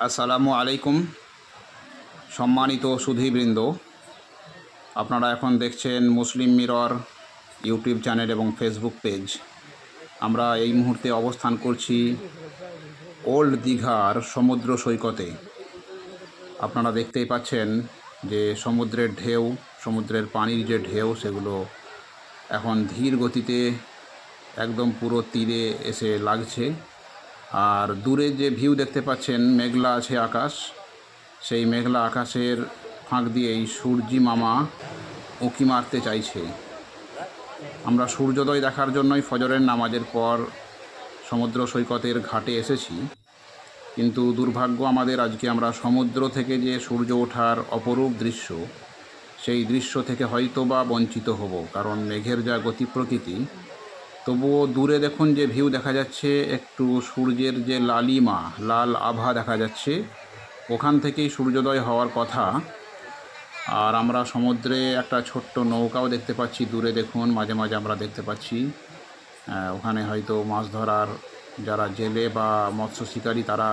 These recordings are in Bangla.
আসসালামু আলাইকুম। সম্মানিত সুধীবৃন্দ, আপনারা এখন দেখছেন মুসলিম মিরর ইউটিউব চ্যানেল এবং ফেসবুক পেজ। আমরা এই মুহূর্তে অবস্থান করছি ওল্ড দীঘার সমুদ্র সৈকতে। আপনারা দেখতেই পাচ্ছেন যে সমুদ্রের ঢেউ, সমুদ্রের পানির যে ঢেউ, সেগুলো এখন ধীর গতিতে একদম পুরো তীরে এসে লাগছে। আর দূরে যে ভিউ দেখতে পাচ্ছেন, মেঘলা আছে আকাশ, সেই মেঘলা আকাশের ফাঁক দিয়েই সূর্যি মামা উঁকি মারতে চাইছে। আমরা সূর্যোদয় দেখার জন্যই ফজরের নামাজের পর সমুদ্র সৈকতের ঘাটে এসেছি, কিন্তু দুর্ভাগ্য আমাদের, আজকে আমরা সমুদ্র থেকে যে সূর্য ওঠার অপরূপ দৃশ্য, সেই দৃশ্য থেকে হয়তো বা বঞ্চিত হব, কারণ মেঘের যা গতি প্রকৃতি। তবুও দূরে দেখুন যে ভিউ দেখা যাচ্ছে, একটু সূর্যের যে লালিমা, লাল আভা দেখা যাচ্ছে, ওখান থেকেই সূর্যোদয় হওয়ার কথা। আর আমরা সমুদ্রে একটা ছোট্ট নৌকাও দেখতে পাচ্ছি দূরে, দেখুন মাঝে মাঝে আমরা দেখতে পাচ্ছি। ওখানে হয়তো মাছ ধরার যারা জেলে বা মৎস্য শিকারী, তারা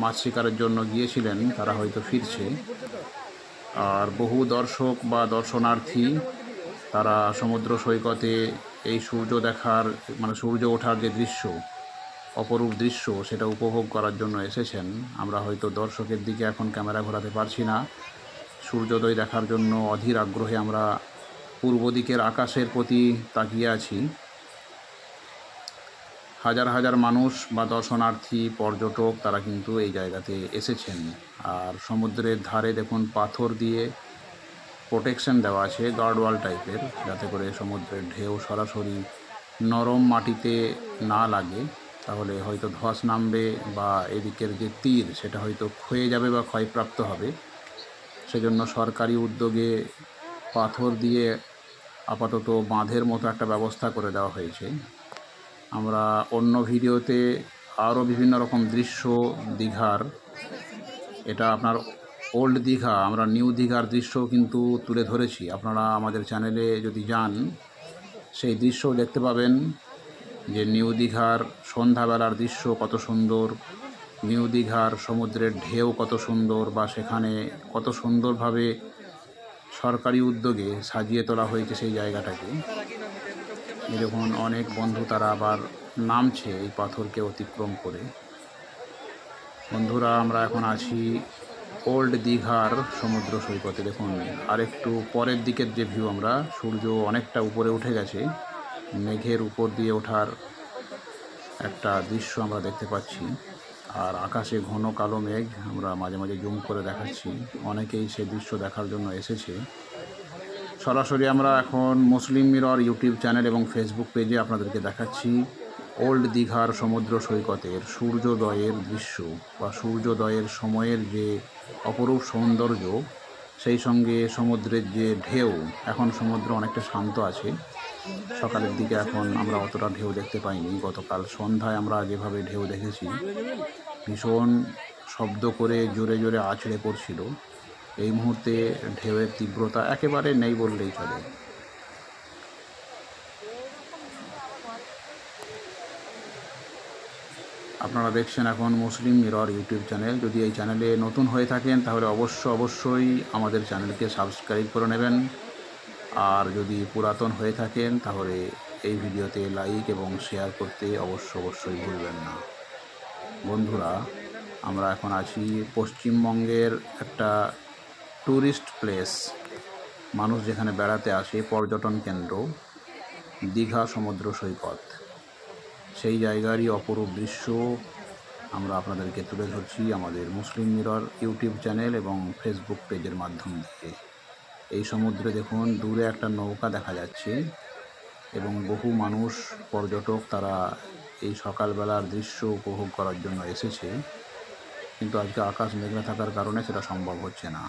মাছ শিকারের জন্য গিয়েছিলেন, তারা হয়তো ফিরছে। আর বহু দর্শক বা দর্শনার্থী তারা সমুদ্র সৈকতে এই সূর্য দেখার, মানে সূর্য ওঠার যে দৃশ্য, অপরূপ দৃশ্য, সেটা উপভোগ করার জন্য এসেছেন। আমরা হয়তো দর্শকের দিকে এখন ক্যামেরা ঘোরাতে পারছি না। সূর্যোদয় দেখার জন্য অধীর আগ্রহে আমরা পূর্ব দিকের আকাশের প্রতি তাকিয়ে আছি। হাজার হাজার মানুষ বা দর্শনার্থী, পর্যটক, তারা কিন্তু এই জায়গাতে এসেছেন। আর সমুদ্রের ধারে দেখুন পাথর দিয়ে প্রোটেকশন দেওয়া আছে, গার্ডওয়াল টাইপের, যাতে করে সমুদ্রের ঢেউ সরাসরি নরম মাটিতে না লাগে, তাহলে হয়তো ধস নামবে বা এদিকের যে তীর, সেটা হয়তো ক্ষয়ে যাবে বা ক্ষয়প্রাপ্ত হবে। সেজন্য সরকারি উদ্যোগে পাথর দিয়ে আপাতত বাঁধের মতো একটা ব্যবস্থা করে দেওয়া হয়েছে। আমরা অন্য ভিডিওতে আরও বিভিন্ন রকম দৃশ্য দীঘার, এটা আপনার ওল্ড দীঘা, আমরা নিউ দীঘার দৃশ্য কিন্তু তুলে ধরেছি। আপনারা আমাদের চ্যানেলে যদি যান, সেই দৃশ্যও দেখতে পাবেন যে নিউ দীঘার সন্ধ্যাবেলার দৃশ্য কত সুন্দর, নিউ দীঘার সমুদ্রের ঢেউ কত সুন্দর, বা সেখানে কত সুন্দরভাবে সরকারি উদ্যোগে সাজিয়ে তোলা হয়েছে সেই জায়গাটাকে। এরকম অনেক বন্ধু তারা আবার নামছে এই পাথরকে অতিক্রম করে। বন্ধুরা, আমরা এখন আছি ওল্ড দীঘার সমুদ্র সৈকতে। দেখুন আর একটু পরের দিকের যে ভিউ, আমরা সূর্য অনেকটা উপরে উঠে গেছে, মেঘের উপর দিয়ে ওঠার একটা দৃশ্য আমরা দেখতে পাচ্ছি। আর আকাশে ঘন কালো মেঘ, আমরা মাঝে মাঝে জুম করে দেখাচ্ছি। অনেকেই সে দৃশ্য দেখার জন্য এসেছে। সরাসরি আমরা এখন মুসলিম মিরর ইউটিউব চ্যানেল এবং ফেসবুক পেজে আপনাদেরকে দেখাচ্ছি ওল্ড দীঘার সমুদ্র সৈকতের সূর্যোদয়ের দৃশ্য, বা সূর্যোদয়ের সময়ের যে অপরূপ সৌন্দর্য, সেই সঙ্গে সমুদ্রের যে ঢেউ। এখন সমুদ্র অনেকটা শান্ত আছে। সকালের দিকে এখন আমরা অতটা ঢেউ দেখতে পাইনি। গতকাল সন্ধ্যায় আমরা যেভাবে ঢেউ দেখেছি, ভীষণ শব্দ করে জোরে জোরে আছড়ে পড়ছিল। এই মুহূর্তে ঢেউয়ের তীব্রতা একেবারে নেই বললেই চলে। আপনারা দেখছেন এখন মুসলিম মিরর ইউটিউব চ্যানেল। যদি এই চ্যানেলে নতুন হয়ে থাকেন, তাহলে অবশ্যই আমাদের চ্যানেলকে সাবস্ক্রাইব করে নেবেন। আর যদি পুরাতন হয়ে থাকেন, তাহলে এই ভিডিওতে লাইক এবং শেয়ার করতে অবশ্যই ভুলবেন না। বন্ধুরা, আমরা এখন আছি পশ্চিমবঙ্গের একটা ট্যুরিস্ট প্লেস, মানুষ যেখানে বেড়াতে আসে, পর্যটন কেন্দ্র, দীঘা সমুদ্র সৈকত। সেই জায়গারই অপরূপ দৃশ্য আমরা আপনাদেরকে তুলে ধরছি আমাদের মুসলিম মিরর ইউটিউব চ্যানেল এবং ফেসবুক পেজের মাধ্যম দিয়ে। এই সমুদ্রে দেখুন দূরে একটা নৌকা দেখা যাচ্ছে, এবং বহু মানুষ, পর্যটক, তারা এই সকালবেলার দৃশ্য উপভোগ করার জন্য এসেছে। কিন্তু আজকে আকাশ মেঘলা থাকার কারণে সেটা সম্ভব হচ্ছে না।